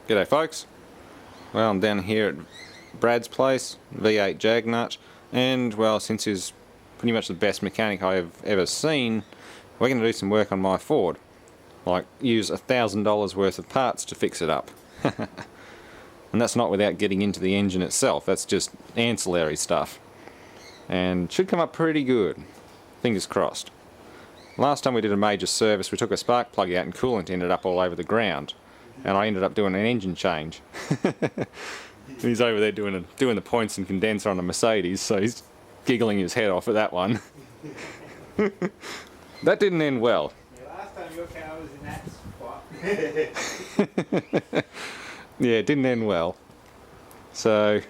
G'day folks. Well, I'm down here at Brad's place, V8 Jagnut, and well, since he's pretty much the best mechanic I've ever seen, we're going to do some work on my Ford. Like, use $1,000 worth of parts to fix it up. And that's not without getting into the engine itself, that's just ancillary stuff. And should come up pretty good. Fingers crossed. Last time we did a major service, we took a spark plug out and coolant ended up all over the ground. And I ended up doing an engine change. He's over there doing the points and condenser on a Mercedes, so he's giggling his head off at that one. That didn't end well. Yeah, last time your car was in that spot. Yeah, it didn't end well. So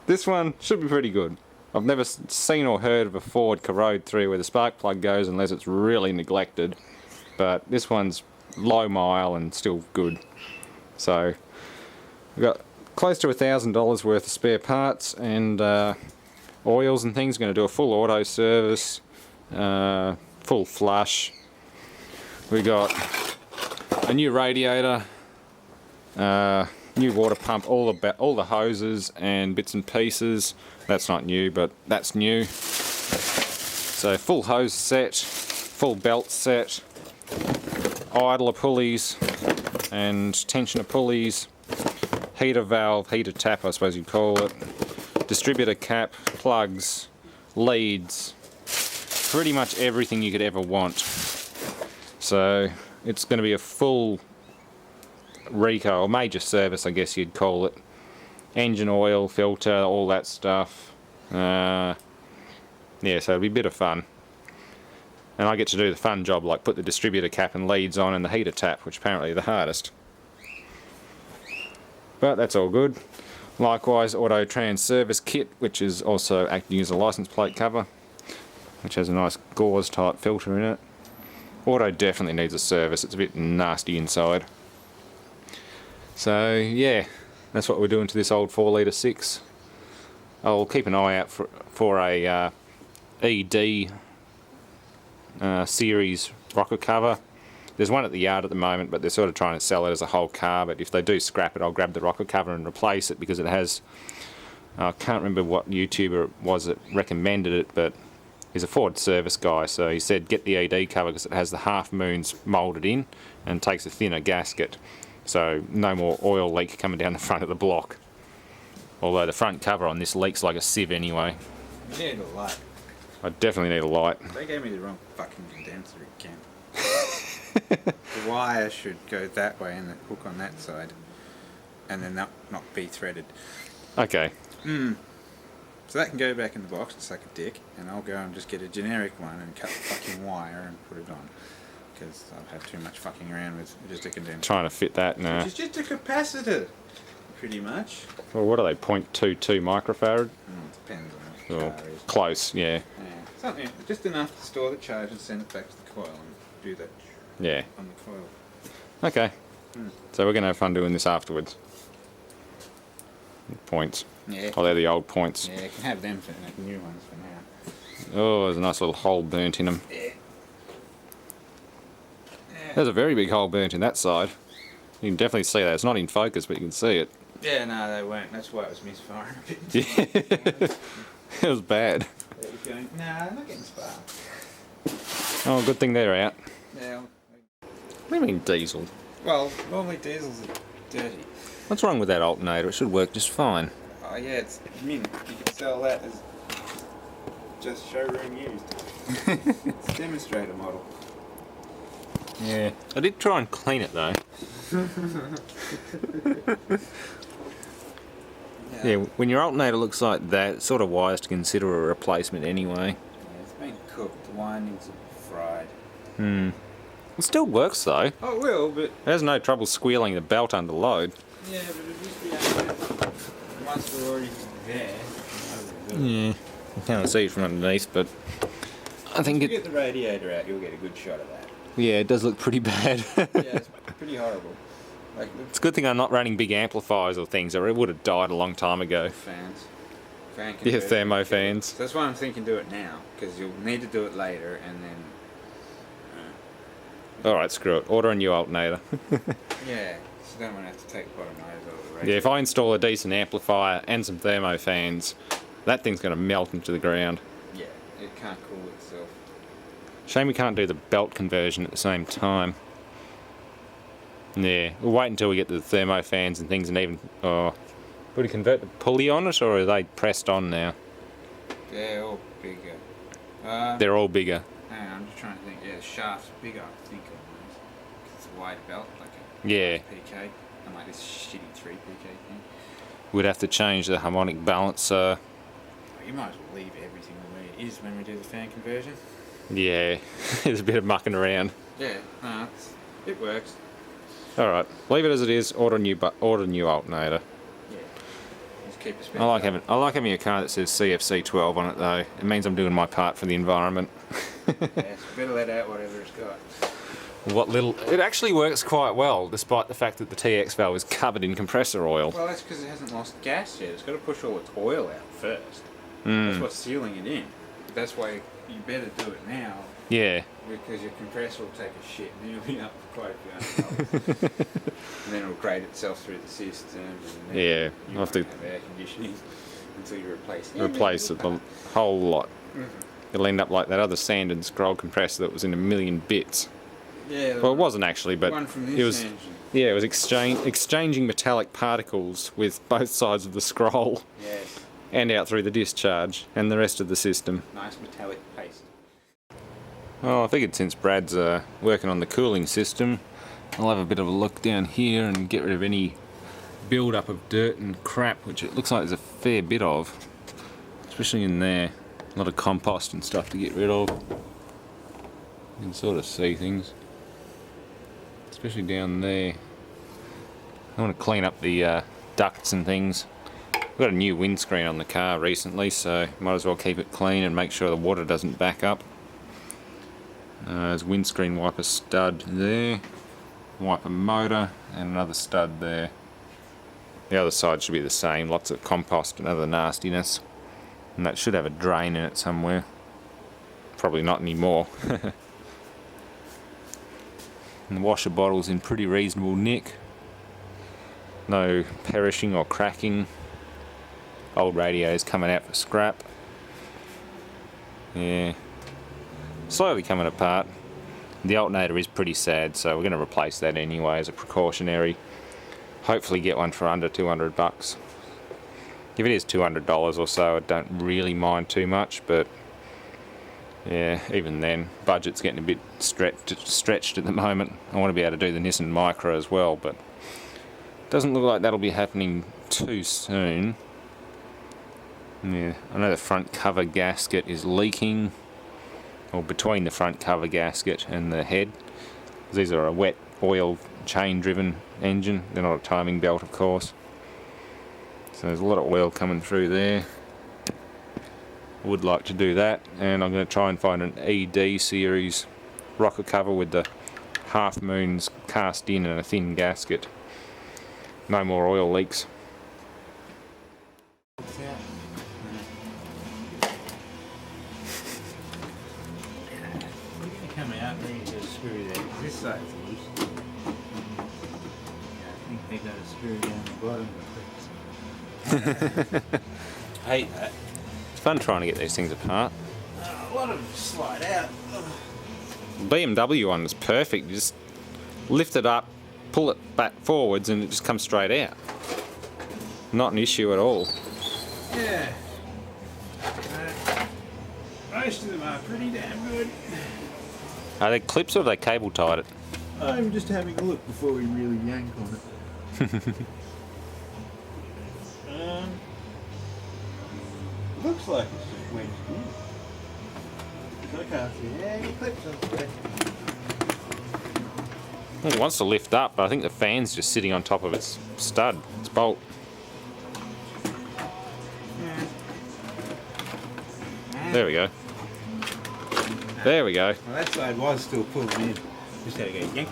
this one should be pretty good. I've never seen or heard of a Ford corrode through where the spark plug goes unless it's really neglected. But this one's low mile and still good. So we've got close to $1,000 worth of spare parts and oils and things. Going to do a full auto service, full flush. We got a new radiator, new water pump, all the hoses and bits and pieces. That's not new, but that's new. So full hose set, full belt set, idler pulleys and tensioner pulleys, heater valve, heater tap I suppose you'd call it, distributor cap, plugs, leads, pretty much everything you could ever want. So it's going to be a full reco, or major service I guess you'd call it. Engine oil, filter, all that stuff. Yeah, so it'll be a bit of fun. And I get to do the fun job, like put the distributor cap and leads on and the heater tap, which apparently are the hardest. But that's all good. Likewise, Auto Trans service kit, which is also acting as a license plate cover, which has a nice gauze type filter in it. Auto definitely needs a service, it's a bit nasty inside. So yeah, that's what we're doing to this old 4litre 6. I'll keep an eye out for a ED series rocker cover. There's one at the yard at the moment, but they're sort of trying to sell it as a whole car, but if they do scrap it, I'll grab the rocker cover and replace it, because it has, I can't remember what YouTuber it was that recommended it, but he's a Ford service guy, so he said get the ED cover because it has the half moons moulded in and takes a thinner gasket, so no more oil leak coming down the front of the block. Although the front cover on this leaks like a sieve anyway. You need a light. I definitely need a light. They gave me the wrong fucking condenser again. The wire should go that way and the hook on that side, and then not be threaded. Okay. So that can go back in the box, it's like a dick, and I'll go and just get a generic one and cut the fucking wire and put it on. Because I've had too much fucking around with just a condenser. Trying to fit that, no. Which is just a capacitor, pretty much. Well, what are they, 0.22 microfarad? It depends on Well, what the car is. close, yeah. Yeah, something just enough to store the charge and send it back to the coil and do that Yeah. on the coil. Okay. So we're going to have fun doing this afterwards. Points. Yeah. Oh, they're the old points. Yeah, you can have them for the new ones for now. Oh, there's a nice little hole burnt in them. Yeah. There's a very big hole burnt in that side. You can definitely see that. It's not in focus, but you can see it. Yeah, no, they weren't. That's why it was misfiring a bit. Yeah. It was bad. It was going, nah, I'm not getting sparked. Oh, good thing they're out. Yeah. What do you mean diesel? Well, normally diesels are dirty. What's wrong with that alternator? It should work just fine. Oh yeah, it's mint. You can sell that as just showroom used. It's a demonstrator model. Yeah. I did try and clean it though. Yeah, when your alternator looks like that, it's sort of wise to consider a replacement anyway. Yeah, it's been cooked. The windings are fried. It still works though. It Oh, it will, but has no trouble squealing the belt under load. yeah, but it used to be under. Once we're already there. Yeah. You can't see it from underneath, but I think If you it. get the radiator out, you'll get a good shot of that. Yeah, it does look pretty bad. Yeah, it's pretty horrible. Like It's a good thing I'm not running big amplifiers or things, or it would have died a long time ago. fans. Fan Yeah, converter. thermo fans. So that's why I'm thinking do it now, because you'll need to do it later, and then Alright, screw it. Order a new alternator. yeah. So then I'm going to have to take the bottom layers out of the radio. Yeah, if I install a decent amplifier and some thermo fans, that thing's going to melt into the ground. Yeah, it can't cool itself. Shame we can't do the belt conversion at the same time. Yeah, we'll wait until we get the thermo fans and things and even... Oh, would we convert the pulley on it, or are they pressed on now? They're all bigger. They're all bigger. Hang on, I'm just trying to think. Yeah, the shaft's bigger, I think, almost. 'Cause it's a wide belt, like a Yeah. PK. And like this shitty 3 PK thing. We'd have to change the harmonic balancer. You might as well leave everything the way it is when we do the fan conversion. Yeah, there's a bit of mucking around. Yeah, no, it works. Alright, leave it as it is, order a new alternator. Yeah. Just keep it I like having a car that says CFC 12 on it though. It means I'm doing my part for the environment. Yeah, so better let out whatever it's got. What little... It actually works quite well, despite the fact that the TX valve is covered in compressor oil. Well, that's because it hasn't lost gas yet. It's got to push all its oil out first. Mm. That's what's sealing it in. That's why you better do it now, Yeah. because your compressor will take a shit and then you'll be up for quite a few hours. And then it'll grade itself through the system. And then Yeah, you I'll won't have to have air conditioning until you replace replace it, the whole lot. It'll end up like that other sand and scroll compressor that was in a million bits. Yeah, Well, it wasn't actually, but one from this it was... engine. Yeah, it was exchanging metallic particles with both sides of the scroll Yeah, and out through the discharge and the rest of the system. nice metallic paste. Well, I figured since Brad's working on the cooling system, I'll have a bit of a look down here and get rid of any build-up of dirt and crap, which it looks like there's a fair bit of, especially in there. A lot of compost and stuff to get rid of. You can sort of see things, especially down there. I want to clean up the ducts and things. I've got a new windscreen on the car recently, so might as well keep it clean and make sure the water doesn't back up. There's a windscreen wiper stud there, wiper motor, and another stud there. The other side should be the same, lots of compost and other nastiness. And that should have a drain in it somewhere. Probably not anymore. And the washer bottle's in pretty reasonable nick. No perishing or cracking. Old radios coming out for scrap. Yeah. Slowly coming apart. The alternator is pretty sad, so we're going to replace that anyway as a precautionary. Hopefully get one for under $200. If it is $200 or so, I don't really mind too much, but yeah, even then, budget's getting a bit stretched at the moment. I want to be able to do the Nissan Micra as well, but doesn't look like that'll be happening too soon. Yeah, I know the front cover gasket is leaking, or between the front cover gasket and the head. These are a wet oil chain driven engine, they're not a timing belt of course. So there's a lot of oil coming through there. I would like to do that, and I'm going to try and find an ED series rocker cover with the half moons cast in and a thin gasket. No more oil leaks. Come out there and just screw that. This side's loose. I think they got a screw down the bottom. I hate that. It's fun trying to get these things apart. A lot of them slide out. BMW one is perfect. You just lift it up, pull it back forwards, and it just comes straight out. Not an issue at all. Yeah. Most of them are pretty damn good. Are they clips or have they cable tied it? I'm just having a look before we really yank on it. Looks like it's just wedged in. I can't see any clips on it. Well, it wants to lift up, but I think the fan's just sitting on top of its stud, its bolt. There we go. There we go. Well, that side was still pulling in. Just had to go yank.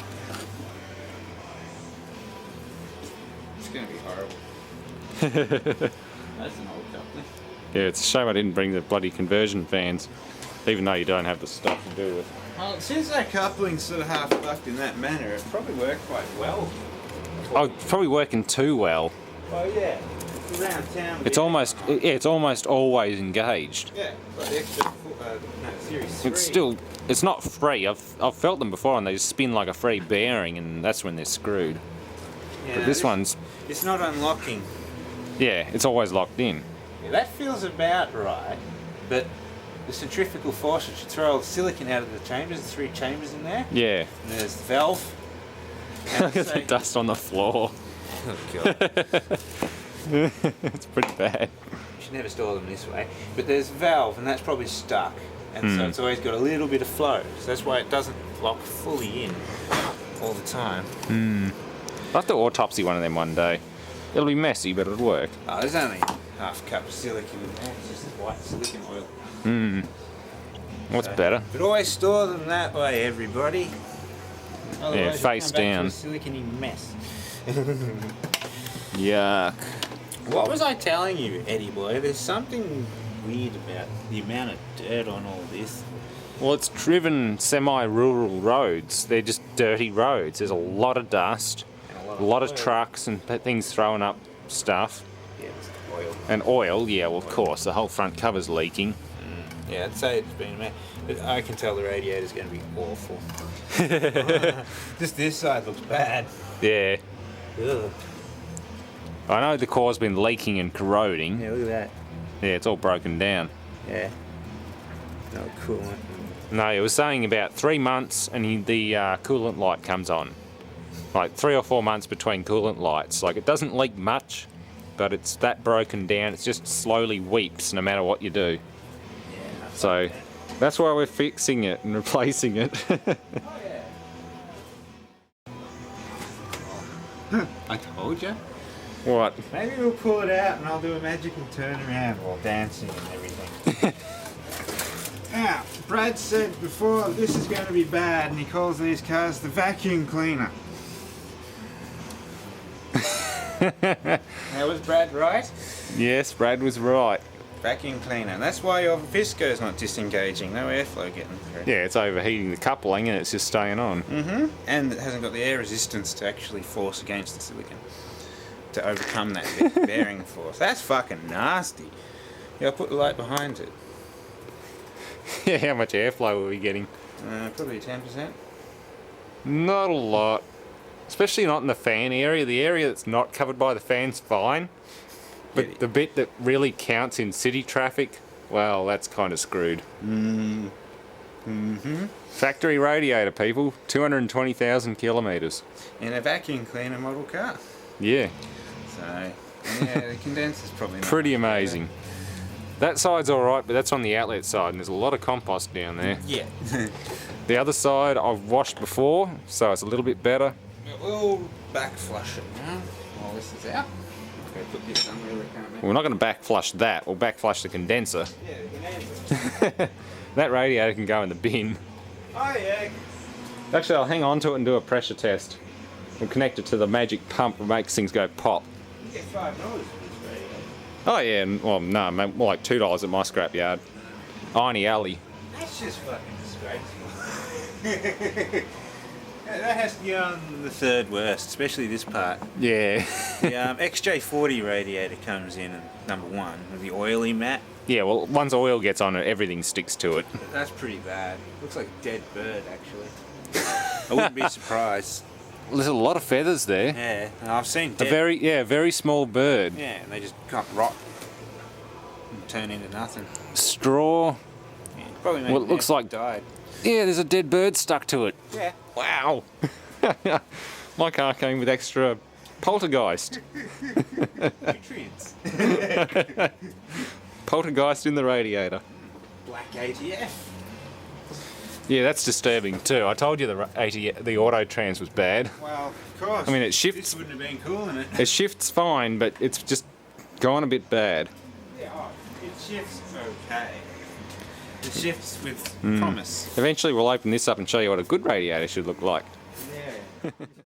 It's going to be horrible. That's an old coupling. Yeah, it's a shame I didn't bring the bloody conversion fans, even though you don't have the stuff to do it. Well, since that coupling's sort of half fucked in that manner, it probably worked quite well. Oh, it's probably working too well. Well, yeah. It's around town. It's almost always engaged. Yeah, but the extra Series 3. It's not free. I've felt them before and they just spin like a free bearing and that's when they're screwed. Yeah, But this one's, It's not unlocking. yeah, it's always locked in. Yeah, that feels about right, but the centrifugal force should throw all the silicon out of the chambers. There's 3 chambers in there. Yeah. And there's the valve. Look at the dust on the floor. Oh god. It's pretty bad. You should never store them this way. But there's a valve, and that's probably stuck. And so it's always got a little bit of flow. So that's why it doesn't lock fully in all the time. I'll have to autopsy one of them one day. It'll be messy, but it'll work. Oh, there's only half a cup of silicon in there. It's just white silicon oil. What's better? But always store them that way, everybody. Otherwise you'll face come back down. to a silicony mess. Yuck. What was I telling you, Eddie boy? There's something weird about the amount of dirt on all this. Well, it's driven semi-rural roads. They're just dirty roads. There's a lot of dust, And a lot of oil. trucks and things throwing up stuff. Yeah, it's oil. And oil, yeah, well, of course, the whole front cover's leaking. Yeah, I'd say it's been a mess. But I can tell the radiator's going to be awful. Just this side looks bad. Yeah. Ugh. I know the core's been leaking and corroding. Yeah, look at that. Yeah, it's all broken down. Yeah. No coolant. No, it was saying about 3 months and the coolant light comes on. Like 3 or 4 months between coolant lights. Like it doesn't leak much, but it's that broken down. It's just slowly weeps no matter what you do. Yeah. So that's why we're fixing it and replacing it. I told you. What? Maybe we'll pull it out and I'll do a magical turnaround while dancing and everything. Now, Brad said before this is going to be bad and he calls these cars the vacuum cleaner. Now, was Brad right? Yes, Brad was right. Vacuum cleaner. And that's why your Visco's not disengaging. No airflow getting through. Yeah, it's overheating the coupling and it's just staying on. And it hasn't got the air resistance to actually force against the silicon to overcome that bearing force. That's fucking nasty. Yeah, I'll put the light behind it. Yeah, how much airflow are we getting? Probably 10%. Not a lot. Especially not in the fan area. The area that's not covered by the fan's fine. But Yeah. the bit that really counts in city traffic, well, that's kind of screwed. Factory radiator, people. 220,000 kilometres. In a vacuum cleaner model car. Yeah, So, yeah, the condenser's probably not pretty much better. amazing. That side's alright, but that's on the outlet side, and there's a lot of compost down there. Yeah. The other side I've washed before, so it's a little bit better. But we'll back flush it now while this is out. Okay, put this somewhere we can't make. We're not going to back flush that, we'll back flush the condenser. Yeah, the condenser. That radiator can go in the bin. Oh, yeah. Actually, I'll hang on to it and do a pressure test. We'll connect it to the magic pump that makes things go pop. You get $5 for this radiator. Oh yeah, well no, more like $2 at my scrapyard. Irony Alley. That's just fucking disgraceful. That has to be on the third worst, especially this part. Yeah. The XJ40 radiator comes in at number 1 with the oily mat. Yeah, well once oil gets on it, everything sticks to it. That's pretty bad. Looks like a dead bird, actually. I wouldn't be surprised. There's a lot of feathers there. Yeah, and I've seen A dead. very small bird. Yeah, and they just can't rot and turn into nothing. Straw. Yeah, probably made Well, it looks like- died. Yeah, there's a dead bird stuck to it. Yeah. Wow. My car came with extra poltergeist. Nutrients. Poltergeist in the radiator. Black ATF. Yeah, that's disturbing too. I told you the auto trans was bad. Well, of course. I mean, it shifts. This wouldn't have been cool in it. It shifts fine, but it's just gone a bit bad. Yeah, it shifts okay. It shifts with promise. Eventually we'll open this up and show you what a good radiator should look like. Yeah.